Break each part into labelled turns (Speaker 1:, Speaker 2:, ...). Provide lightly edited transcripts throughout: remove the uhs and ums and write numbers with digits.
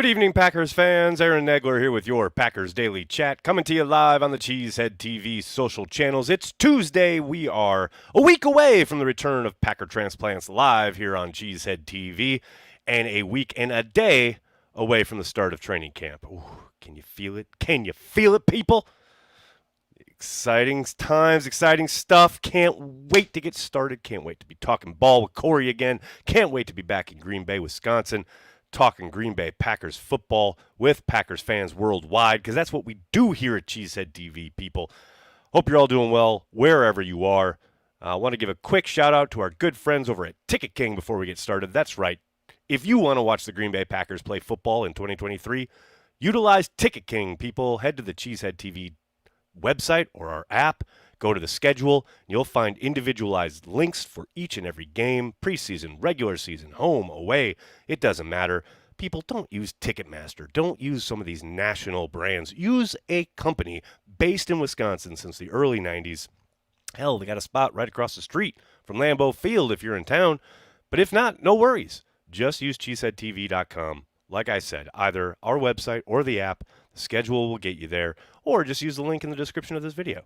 Speaker 1: evening, Packers fans. Aaron Nagler here with your Packers Daily Chat, coming to you live on the Cheesehead TV social channels. It's Tuesday. We are a week away from the return of Packer Transplants live here on Cheesehead TV, and a week and a day away from the start of training camp. Ooh, can you feel it? Can you feel it, people? Exciting times, exciting stuff. Can't wait to get started. Can't wait to be talking ball with Corey again. Can't wait to be back in Green Bay, Wisconsin, talking Green Bay Packers football with Packers fans worldwide, because that's what we do here at Cheesehead TV, people. Hope you're all doing well wherever you are. I want to give a quick shout out to our good friends over at Ticket King before we get started. That's right. If you want to watch the Green Bay Packers play football in 2023, utilize Ticket King, people. Head to the Cheesehead TV website or our app. Go to the schedule. You'll find individualized links for each and every game, preseason, regular season, home, away. It doesn't matter. People, don't use Ticketmaster. Don't use some of these national brands. Use a company based in Wisconsin since the early 90s. Hell, they got a spot right across the street from Lambeau Field if you're in town. But if not, no worries. Just use cheeseheadtv.com. Like I said, either our website or the app. The schedule will get you there. Or just use the link in the description of this video.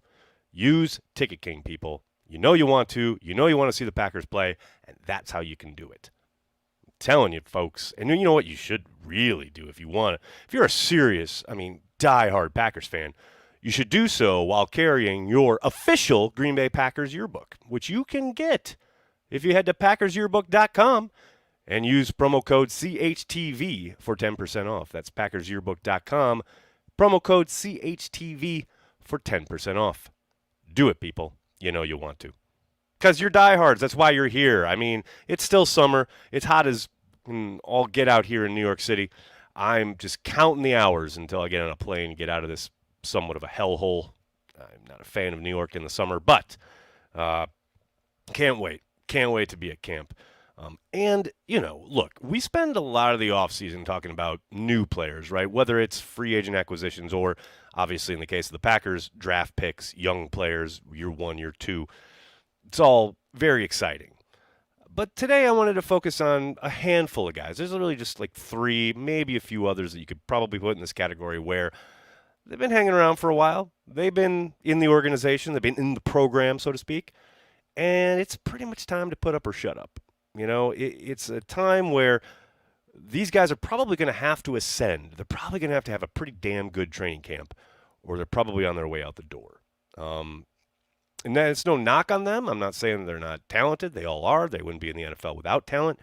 Speaker 1: Use Ticket King, people. You know you want to. You know you want to see the Packers play, and that's how you can do it. I'm telling you, folks. And you know what you should really do if you want to. If you're a serious, diehard Packers fan, you should do so while carrying your official Green Bay Packers yearbook, which you can get if you head to packersyearbook.com and use promo code CHTV for 10% off. That's packersyearbook.com, promo code CHTV for 10% off. Do it, people. You know you want to. Because you're diehards. That's why you're here. It's still summer. It's hot as all get out here in New York City. I'm just counting the hours until I get on a plane and get out of this somewhat of a hellhole. I'm not a fan of New York in the summer, but can't wait. Can't wait to be at camp. Look, we spend a lot of the offseason talking about new players, right? Whether it's free agent acquisitions or, obviously, in the case of the Packers, draft picks, young players, year one, year two. It's all very exciting. But today I wanted to focus on a handful of guys. There's really just like three, maybe a few others that you could probably put in this category where they've been hanging around for a while. They've been in the organization. They've been in the program, so to speak. And it's pretty much time to put up or shut up. It's a time where these guys are probably going to have to ascend. They're probably going to have a pretty damn good training camp, or they're probably on their way out the door. And then it's no knock on them. I'm not saying they're not talented. They all are. They wouldn't be in the NFL without talent.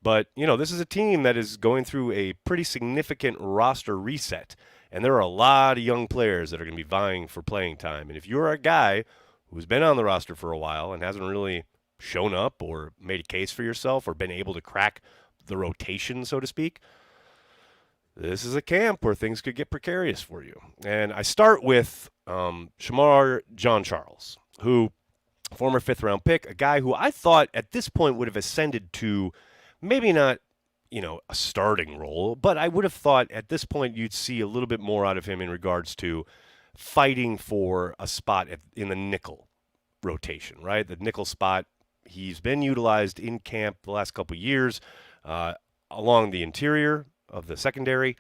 Speaker 1: But, this is a team that is going through a pretty significant roster reset. And there are a lot of young players that are going to be vying for playing time. And if you're a guy who's been on the roster for a while and hasn't really shown up or made a case for yourself or been able to crack the rotation, so to speak, this is a camp where things could get precarious for you. And I start with Shamar Jean-Charles, who, former fifth-round pick, a guy who I thought at this point would have ascended to maybe not, a starting role, but I would have thought at this point you'd see a little bit more out of him in regards to fighting for a spot in the nickel rotation, right? The nickel spot. He's been utilized in camp the last couple of years along the interior of the secondary.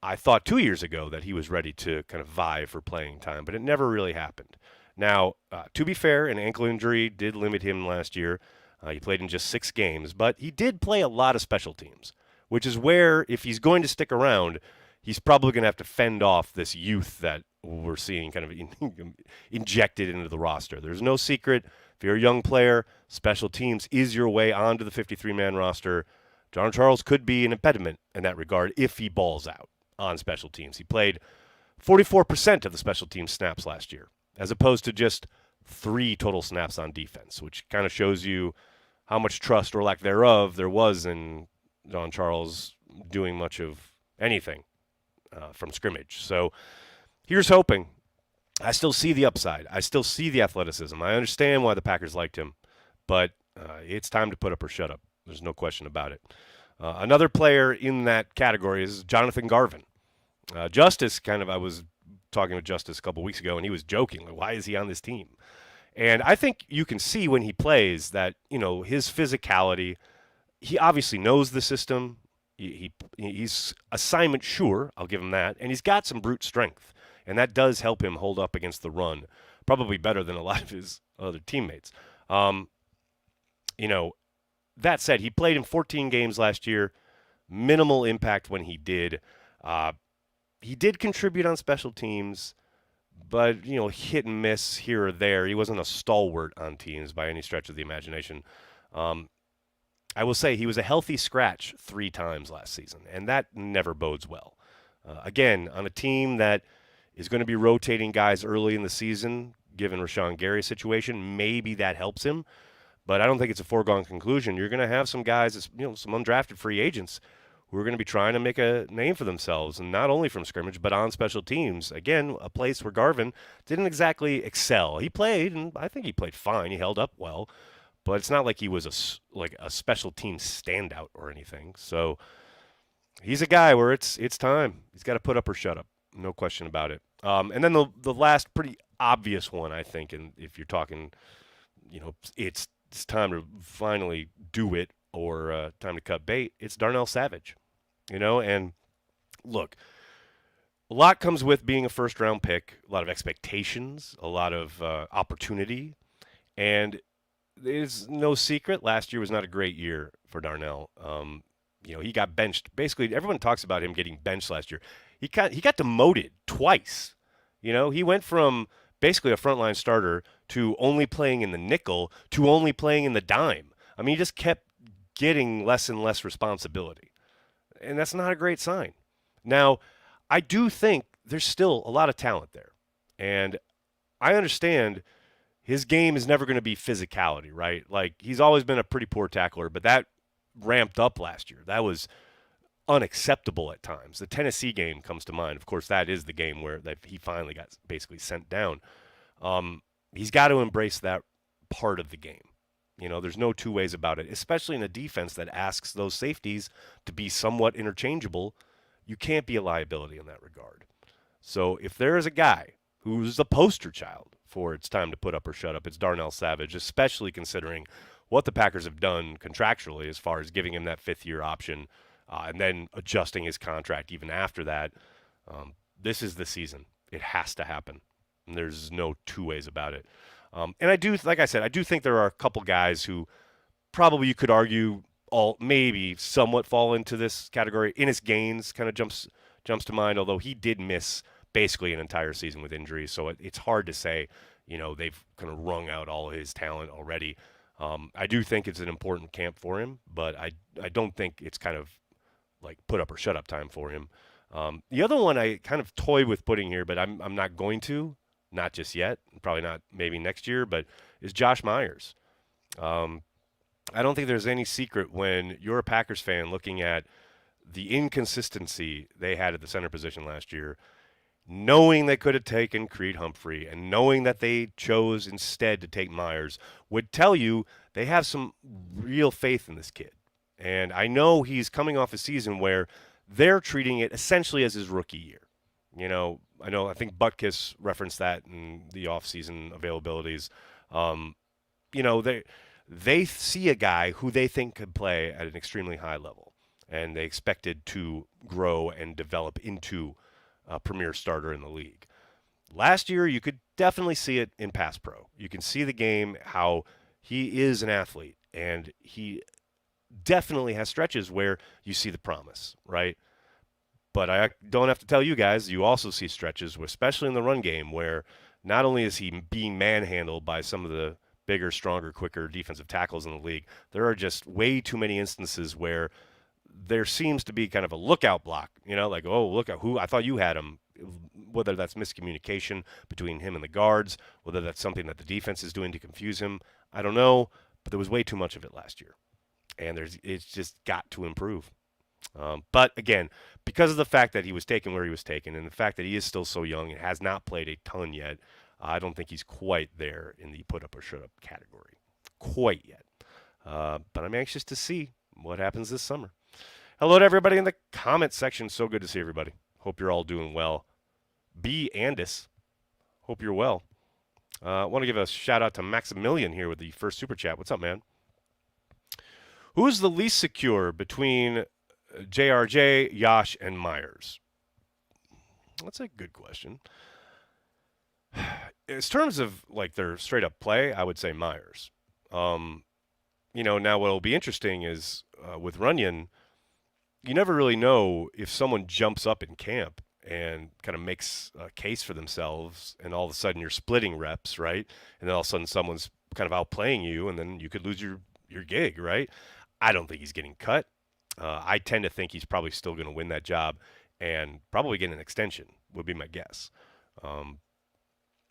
Speaker 1: I thought 2 years ago that he was ready to kind of vie for playing time, but it never really happened. Now, to be fair, an ankle injury did limit him last year. He played in just 6 games, but he did play a lot of special teams, which is where, if he's going to stick around, he's probably going to have to fend off this youth that we're seeing kind of injected into the roster. There's no secret. If you're a young player, special teams is your way onto the 53-man roster. John Charles could be an impediment in that regard if he balls out on special teams. He played 44% of the special team snaps last year, as opposed to just 3 total snaps on defense, which kind of shows you how much trust or lack thereof there was in John Charles doing much of anything from scrimmage. So here's hoping. I still see the upside. I still see the athleticism. I understand why the Packers liked him, but it's time to put up or shut up. There's no question about it. Another player in that category is Jonathan Garvin. Justice I was talking with Justice a couple weeks ago, and he was joking, like, why is he on this team? And I think you can see when he plays that, his physicality, he obviously knows the system. He's assignment sure. I'll give him that, and he's got some brute strength, and that does help him hold up against the run, probably better than a lot of his other teammates. Um, you know, that said, he played in 14 games last year, minimal impact when he did. Uh, he did contribute on special teams, but hit and miss here or there. He wasn't a stalwart on teams by any stretch of the imagination. Um, I will say he was a healthy scratch 3 times last season, and that never bodes well. Again, on a team that is going to be rotating guys early in the season, given Rashawn Gary's situation, maybe that helps him. But I don't think it's a foregone conclusion. You're going to have some guys, some undrafted free agents who are going to be trying to make a name for themselves, and not only from scrimmage, but on special teams. Again, a place where Garvin didn't exactly excel. He played, and I think he played fine. He held up well. But it's not like he was a special team standout or anything. So he's a guy where it's time. He's got to put up or shut up. No question about it. And then the last pretty obvious one, I think, and if you're talking, it's time to finally do it or time to cut bait, it's Darnell Savage. And look, a lot comes with being a first-round pick, a lot of expectations, a lot of opportunity, and there's no secret. Last year was not a great year for Darnell. He got benched. Basically, everyone talks about him getting benched last year. He got demoted twice. He went from basically a frontline starter to only playing in the nickel to only playing in the dime. I mean, he just kept getting less and less responsibility. And that's not a great sign. Now, I do think there's still a lot of talent there. And I understand his game is never going to be physicality, right? Like, he's always been a pretty poor tackler, but that ramped up last year. That was unacceptable at times. The Tennessee game comes to mind. Of course, that is the game where he finally got basically sent down. He's got to embrace that part of the game. There's no two ways about it, especially in a defense that asks those safeties to be somewhat interchangeable. You can't be a liability in that regard. So if there is a guy who's the poster child for it's time to put up or shut up, it's Darnell Savage, especially considering what the Packers have done contractually as far as giving him that 5th-year option and then adjusting his contract even after that. This is the season. It has to happen. And there's no two ways about it. And I do, like I said, I do think there are a couple guys who probably you could argue all maybe somewhat fall into this category. Innis Gaines kind of jumps to mind, although he did miss basically an entire season with injuries. So it's hard to say, they've kind of wrung out all his talent already. I do think it's an important camp for him, but I don't think it's kind of like put up or shut up time for him. The other one I kind of toyed with putting here, but I'm not going to. Not just yet, probably not maybe next year, but is Josh Myers. I don't think there's any secret when you're a Packers fan looking at the inconsistency they had at the center position last year, knowing they could have taken Creed Humphrey and knowing that they chose instead to take Myers would tell you they have some real faith in this kid. And I know he's coming off a season where they're treating it essentially as his rookie year. I think Butkus referenced that in the offseason availabilities. They see a guy who they think could play at an extremely high level, and they expected to grow and develop into a premier starter in the league. Last year, you could definitely see it in pass pro. You can see the game, how he is an athlete, and he definitely has stretches where you see the promise, right? But I don't have to tell you guys, you also see stretches, especially in the run game, where not only is he being manhandled by some of the bigger, stronger, quicker defensive tackles in the league, there are just way too many instances where there seems to be kind of a lookout block, like, oh, look at who, I thought you had him, whether that's miscommunication between him and the guards, whether that's something that the defense is doing to confuse him, I don't know, but there was way too much of it last year, and it's just got to improve. But again, because of the fact that he was taken where he was taken and the fact that he is still so young and has not played a ton yet, I don't think he's quite there in the put up or shut up category. Quite yet. But I'm anxious to see what happens this summer. Hello to everybody in the comment section. So good to see everybody. Hope you're all doing well. B. Andis. Hope you're well. I want to give a shout out to Maximilian here with the first super chat. What's up, man? Who's the least secure between JRJ, Yash, and Myers. That's a good question. In terms of like their straight up play, I would say Myers. Um, now what will be interesting is with Runyon, you never really know if someone jumps up in camp and kind of makes a case for themselves, and all of a sudden you're splitting reps, right? And then all of a sudden someone's kind of outplaying you, and then you could lose your gig, right? I don't think he's getting cut. I tend to think he's probably still going to win that job and probably get an extension, would be my guess. Um,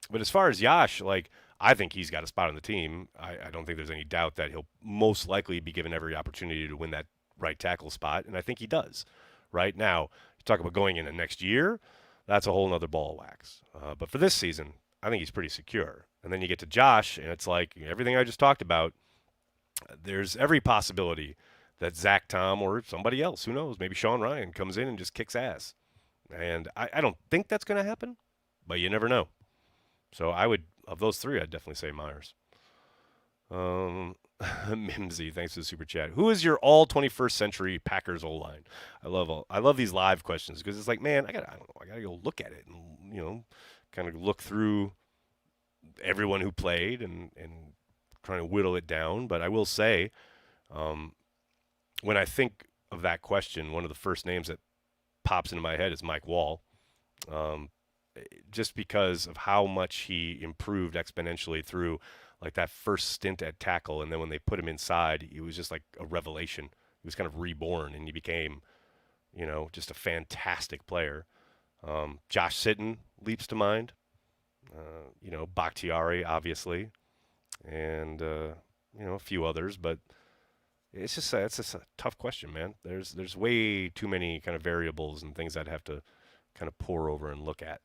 Speaker 1: but as far as Yash, like, I think he's got a spot on the team. I don't think there's any doubt that he'll most likely be given every opportunity to win that right tackle spot, and I think he does. Right now, you talk about going into next year, that's a whole other ball of wax. But for this season, I think he's pretty secure. And then you get to Josh, and it's like everything I just talked about. There's every possibility that Zach Tom or somebody else, who knows, maybe Sean Ryan comes in and just kicks ass. And I don't think that's going to happen, but you never know. So I would, of those three, I'd definitely say Myers. Mimsy, thanks for the super chat. Who is your all 21st century Packers O line? I love these live questions because it's like, man, I don't know, I gotta go look at it and kind of look through everyone who played and trying to whittle it down. But I will say, um, when I think of that question, one of the first names that pops into my head is Mike Wall. Um, just because of how much he improved exponentially through like that first stint at tackle, and then when they put him inside, he was just like a revelation. He was kind of reborn, and he became, just a fantastic player. Josh Sitton leaps to mind. Bakhtiari, obviously, and a few others, but it's just a tough question, man. There's way too many kind of variables and things I'd have to kind of pore over and look at.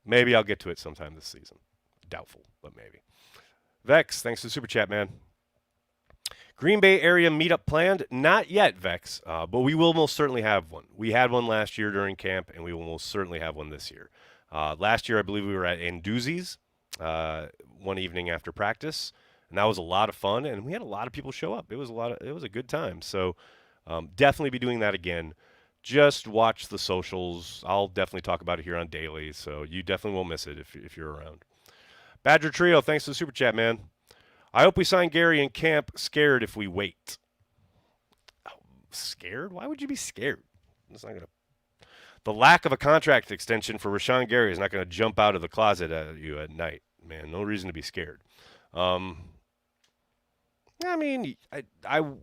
Speaker 1: Maybe I'll get to it sometime this season. Doubtful, but maybe. Vex, thanks for the super chat, man. Green Bay area meetup planned? Not yet, Vex, but we will most certainly have one. We had one last year during camp, and we will most certainly have one this year. Last year, I believe we were at Anduzzi's one evening after practice, and that was a lot of fun, and we had a lot of people show up. It was a good time. So definitely be doing that again. Just watch the socials. I'll definitely talk about it here on Daily, so you definitely won't miss it if you're around. Badger Trio, thanks for the super chat, man. I hope we sign Gary in camp. Scared if we wait. Oh, scared? Why would you be scared? It's not gonna. The lack of a contract extension for Rashawn Gary is not going to jump out of the closet at you at night, man. No reason to be scared. I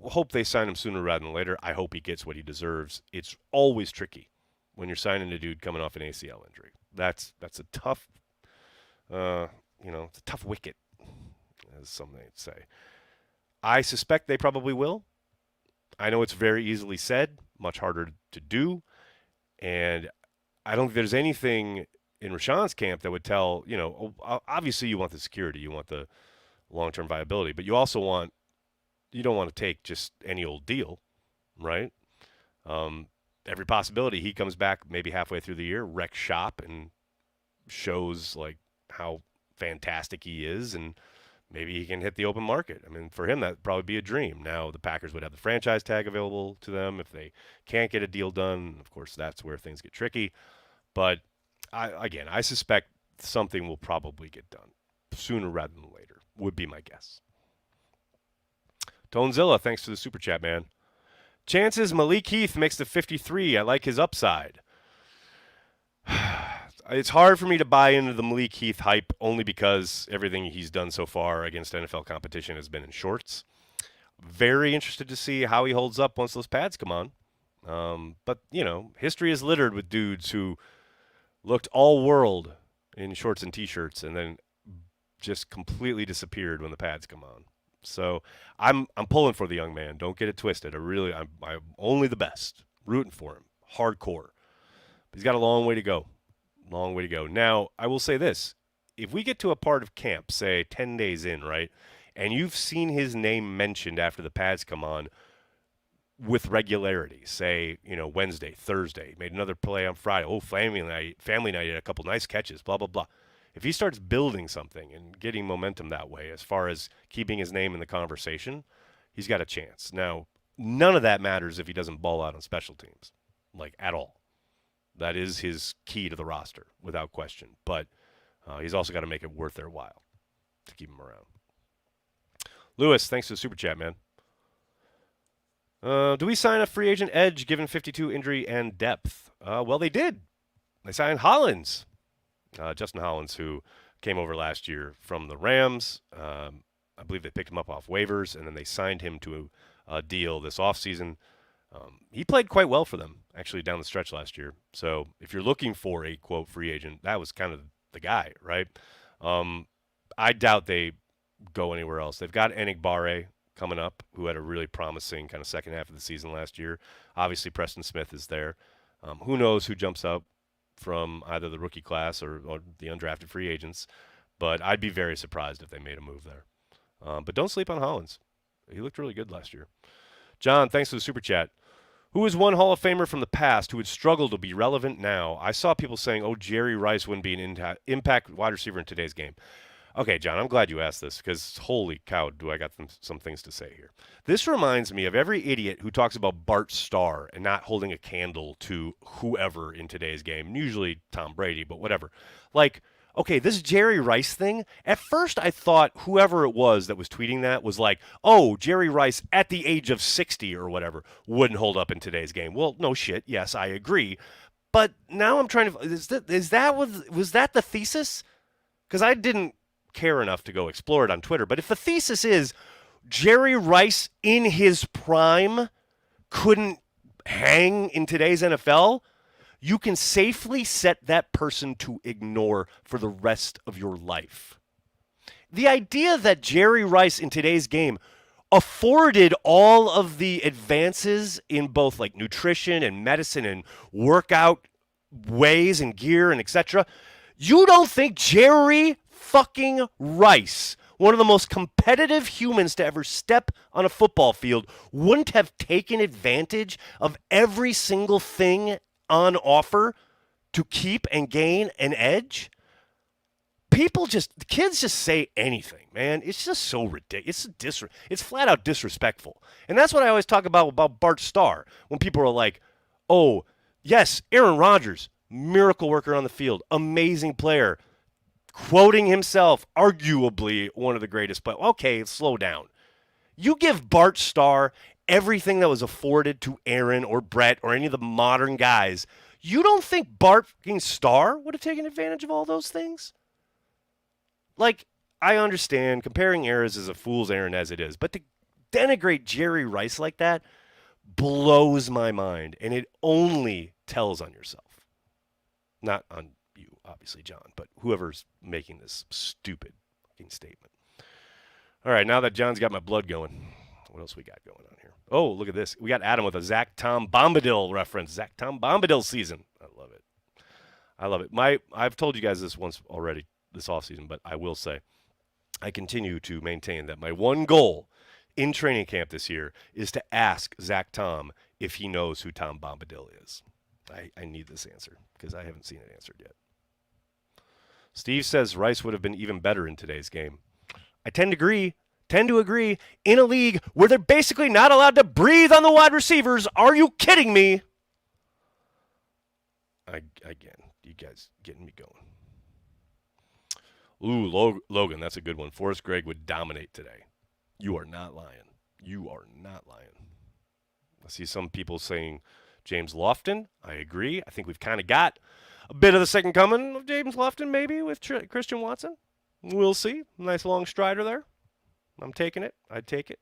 Speaker 1: hope they sign him sooner rather than later. I hope he gets what he deserves. It's always tricky when you're signing a dude coming off an ACL injury. That's a tough, it's a tough wicket, as some might say. I suspect they probably will. I know it's very easily said, much harder to do, and I don't think there's anything in Rashawn's camp that would tell, obviously you want the security, you want the long-term viability, but you don't want to take just any old deal, right? Every possibility he comes back maybe halfway through the year, wrecks shop, and shows like how fantastic he is, and maybe he can hit the open market. I mean, for him, that'd probably be a dream. Now, the Packers would have the franchise tag available to them if they can't get a deal done. Of course, that's where things get tricky. But, I suspect something will probably get done sooner rather than later, would be my guess. Tonezilla, thanks for the super chat, man. Chances Malik Heath makes the 53. I like his upside. It's hard for me to buy into the Malik Heath hype only because everything he's done so far against NFL competition has been in shorts. Very interested to see how he holds up once those pads come on. But, history is littered with dudes who looked all world in shorts and T-shirts and then just completely disappeared when the pads come on. So I'm pulling for the young man. Don't get it twisted. I'm only the best. Rooting for him. Hardcore. But he's got a long way to go. Long way to go. Now, I will say this. If we get to a part of camp, say 10 days in, right, and you've seen his name mentioned after the pads come on with regularity, say, Wednesday, Thursday, made another play on Friday, family night, had a couple nice catches, blah, blah, blah. If he starts building something and getting momentum that way, as far as keeping his name in the conversation, he's got a chance. Now, None of that matters if he doesn't ball out on special teams, like at all. That is his key to the roster, without question. But he's also got to make it worth their while to keep him around. Lewis, thanks for the super chat, man. Do we sign a free agent edge given 52 injury and depth? Well, they did. They signed Hollins, Justin Hollins, who came over last year from the Rams. I believe they picked him up off waivers, and then they signed him to a deal this offseason. He played quite well for them, actually, down the stretch last year. So if you're looking for a, quote, free agent, that was kind of the guy, right? I doubt they go anywhere else. They've got Enigbare coming up, who had a really promising kind of second half of the season last year. Obviously, Preston Smith is there. Who knows who jumps up from either the rookie class or the undrafted free agents. But I'd be very surprised if they made a move there. But don't sleep on Hollins. He looked really good last year. John, thanks for the super chat. Who is one Hall of Famer from the past who would struggle to be relevant now? I saw people saying, Jerry Rice wouldn't be an impact wide receiver in today's game. Okay, John, I'm glad you asked this because holy cow, do I got some things to say here. This reminds me of every idiot who talks about Bart Starr and not holding a candle to whoever in today's game, usually Tom Brady, but whatever. Like, okay, this Jerry Rice thing, at first I thought whoever it was that was tweeting that was like, Jerry Rice at the age of 60 or whatever wouldn't hold up in today's game. Well, no shit. Yes, I agree. But now I'm trying to, was that the thesis? Because I didn't care enough to go explore it on Twitter. But if the thesis is Jerry Rice in his prime couldn't hang in today's NFL, you can safely set that person to ignore for the rest of your life. The idea that Jerry Rice in today's game afforded all of the advances in both like nutrition and medicine and workout ways and gear and etc. You don't think Jerry fucking Rice, one of the most competitive humans to ever step on a football field, wouldn't have taken advantage of every single thing on offer to keep and gain an edge? Kids just say anything, man. It's just so ridiculous. It's flat out disrespectful. And that's what I always talk about Bart Starr when people are like, oh, yes, Aaron Rodgers, miracle worker on the field, amazing player, quoting himself, arguably one of the greatest players. Okay, slow down. You give Bart Starr everything that was afforded to Aaron or Brett or any of the modern guys. You don't think Bart fucking Starr would have taken advantage of all those things? Like, I understand comparing eras is a fool's errand as it is, but to denigrate Jerry Rice like that blows my mind, and it only tells on yourself. Not on you, obviously, John, but whoever's making this stupid fucking statement. All right, now that John's got my blood going, what else we got going on here? Oh, look at this. We got Adam with a Zach Tom Bombadil reference. Zach Tom Bombadil season. I love it. I love it. I've told you guys this once already this offseason, but I will say I continue to maintain that my one goal in training camp this year is to ask Zach Tom if he knows who Tom Bombadil is. I need this answer because I haven't seen it answered yet. Steve says Rice would have been even better in today's game. I tend to agree. In a league where they're basically not allowed to breathe on the wide receivers. Are you kidding me? Again, you guys getting me going. Ooh, Logan, that's a good one. Forrest Gregg would dominate today. You are not lying. You are not lying. I see some people saying James Lofton. I agree. I think we've kind of got a bit of the second coming of James Lofton maybe with Christian Watson. We'll see. Nice long strider there. I'm taking it. I'd take it.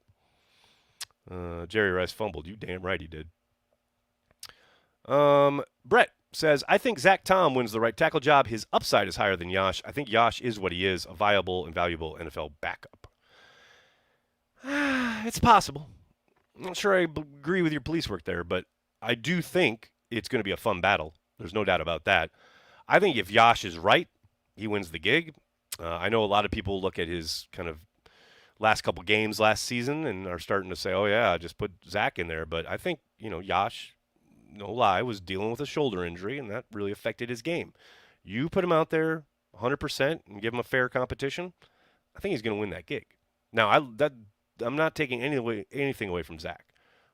Speaker 1: Jerry Rice fumbled. You damn right he did. Brett says, I think Zach Tom wins the right tackle job. His upside is higher than Yash. I think Yash is what he is, a viable and valuable NFL backup. It's possible. I'm not sure I agree with your police work there, but I do think it's going to be a fun battle. There's no doubt about that. I think if Yash is right, he wins the gig. I know a lot of people look at his kind of last couple games last season and are starting to say, oh, yeah, just put Zach in there. But I think, Yash, no lie, was dealing with a shoulder injury, and that really affected his game. You put him out there 100% and give him a fair competition, I think he's going to win that gig. Now, I'm not taking anything away from Zach.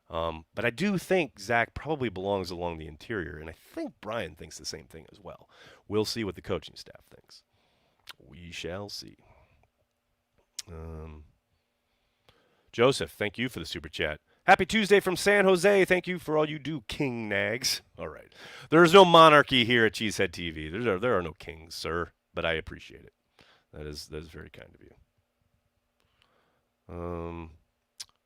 Speaker 1: But I do think Zach probably belongs along the interior, and I think Brian thinks the same thing as well. We'll see what the coaching staff thinks. We shall see. Um, Joseph, thank you for the super chat. Happy Tuesday from San Jose. Thank you for all you do, King Nags. All right. There is no monarchy here at Cheesehead TV. There are no kings, sir, but I appreciate it. That is very kind of you.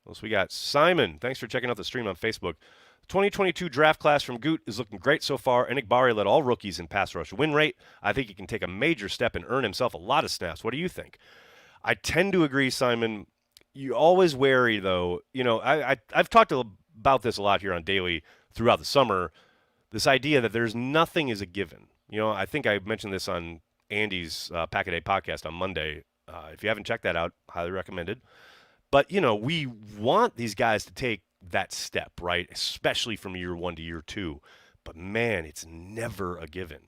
Speaker 1: What else we got? Simon, thanks for checking out the stream on Facebook. 2022 draft class from Goot is looking great so far. Enigbari led all rookies in pass rush win rate. I think he can take a major step and earn himself a lot of snaps. What do you think? I tend to agree, Simon. You always wary, though. You know, I've talked about this a lot here on Daily throughout the summer. This idea that there's nothing is a given. You know, I think I mentioned this on Andy's Pack a Day podcast on Monday. If you haven't checked that out, highly recommended. But, you know, we want these guys to take that step, right? Especially from year 1 to year 2. But, man, it's never a given.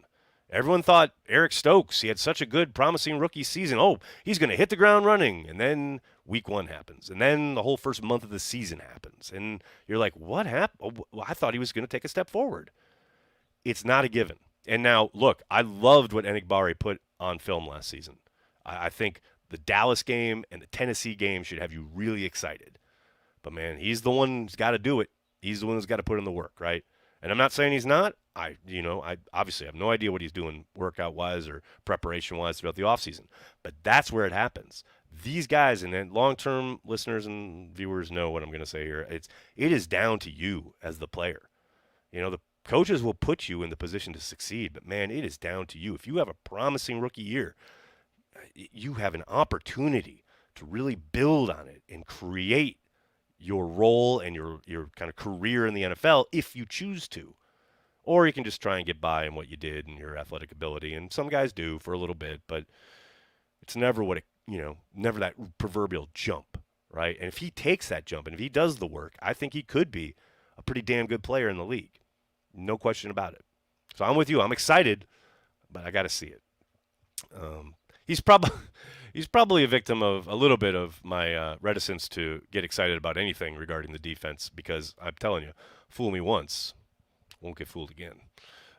Speaker 1: Everyone thought Eric Stokes, he had such a good, promising rookie season. Oh, he's going to hit the ground running. And then week 1 happens. And then the whole first month of the season happens. And you're like, what happened? Oh, I thought he was going to take a step forward. It's not a given. And now, look, I loved what Enigbari put on film last season. I think the Dallas game and the Tennessee game should have you really excited. But, man, he's the one who's got to do it. He's the one who's got to put in the work, right? And I'm not saying he's not. I obviously have no idea what he's doing workout-wise or preparation-wise throughout the offseason. But that's where it happens. These guys, and then long-term listeners and viewers know what I'm going to say here. It is down to you as the player. You know, the coaches will put you in the position to succeed. But, man, it is down to you. If you have a promising rookie year, you have an opportunity to really build on it and create your role and your kind of career in the NFL if you choose to. Or you can just try and get by in what you did and your athletic ability. And some guys do for a little bit, but it's never never that proverbial jump, right? And if he takes that jump and if he does the work, I think he could be a pretty damn good player in the league. No question about it. So I'm with you. I'm excited, but I got to see it. He's probably a victim of a little bit of my reticence to get excited about anything regarding the defense because I'm telling you, fool me once, won't get fooled again.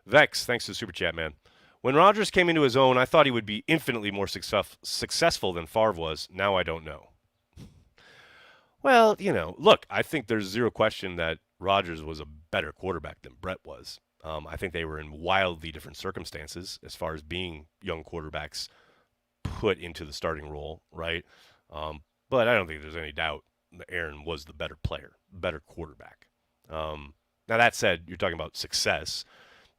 Speaker 1: Vex, thanks to the super chat, man. When Rodgers came into his own, I thought he would be infinitely more successful than Favre was. Now I don't know. Well, look, I think there's zero question that Rodgers was a better quarterback than Brett was. I think they were in wildly different circumstances as far as being young quarterbacks put into the starting role, right? But I don't think there's any doubt that Aaron was the better player, better quarterback. Now, that said, you're talking about success.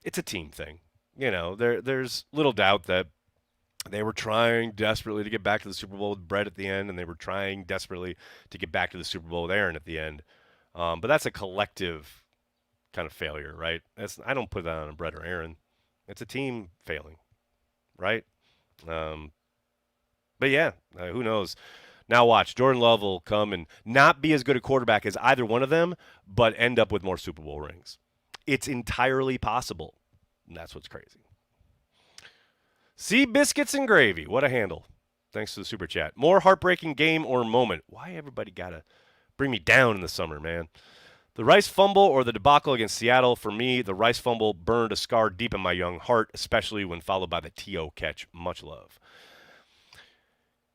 Speaker 1: It's a team thing. There's little doubt that they were trying desperately to get back to the Super Bowl with Brett at the end, and they were trying desperately to get back to the Super Bowl with Aaron at the end. But that's a collective kind of failure, right? I don't put that on Brett or Aaron. It's a team failing, right? But yeah, who knows? Now watch, Jordan Love will come and not be as good a quarterback as either one of them, but end up with more Super Bowl rings. It's entirely possible. And that's what's crazy. Sea biscuits and gravy. What a handle. Thanks to the super chat. More heartbreaking game or moment. Why everybody got to bring me down in the summer, man? The Rice fumble or the debacle against Seattle? For me, the Rice fumble burned a scar deep in my young heart, especially when followed by the T.O. catch. Much love.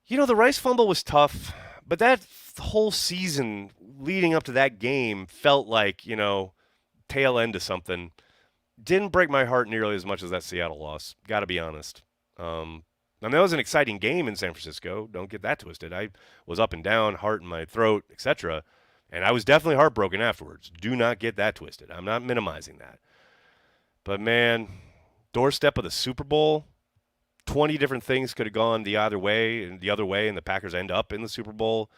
Speaker 1: The Rice fumble was tough, but that whole season leading up to that game felt like, tail end of something. Didn't break my heart nearly as much as that Seattle loss. Got to be honest. And that was an exciting game in San Francisco. Don't get that twisted. I was up and down, heart in my throat, etc. And I was definitely heartbroken afterwards. Do not get that twisted. I'm not minimizing that. But, man, doorstep of the Super Bowl, 20 different things could have gone the other way, and the Packers end up in the Super Bowl.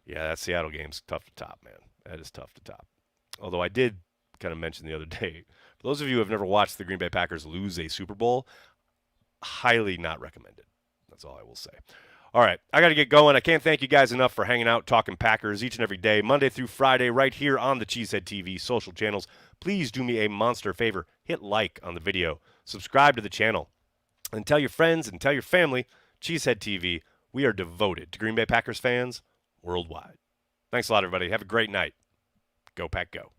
Speaker 1: Yeah, that Seattle game's tough to top, man. That is tough to top. Although I did kind of mention the other day, for those of you who have never watched the Green Bay Packers lose a Super Bowl, highly not recommended. That's all I will say. All right, I got to get going. I can't thank you guys enough for hanging out, talking Packers each and every day, Monday through Friday, right here on the Cheesehead TV social channels. Please do me a monster favor. Hit like on the video. Subscribe to the channel. And tell your friends and tell your family, Cheesehead TV, we are devoted to Green Bay Packers fans worldwide. Thanks a lot, everybody. Have a great night. Go Pack Go.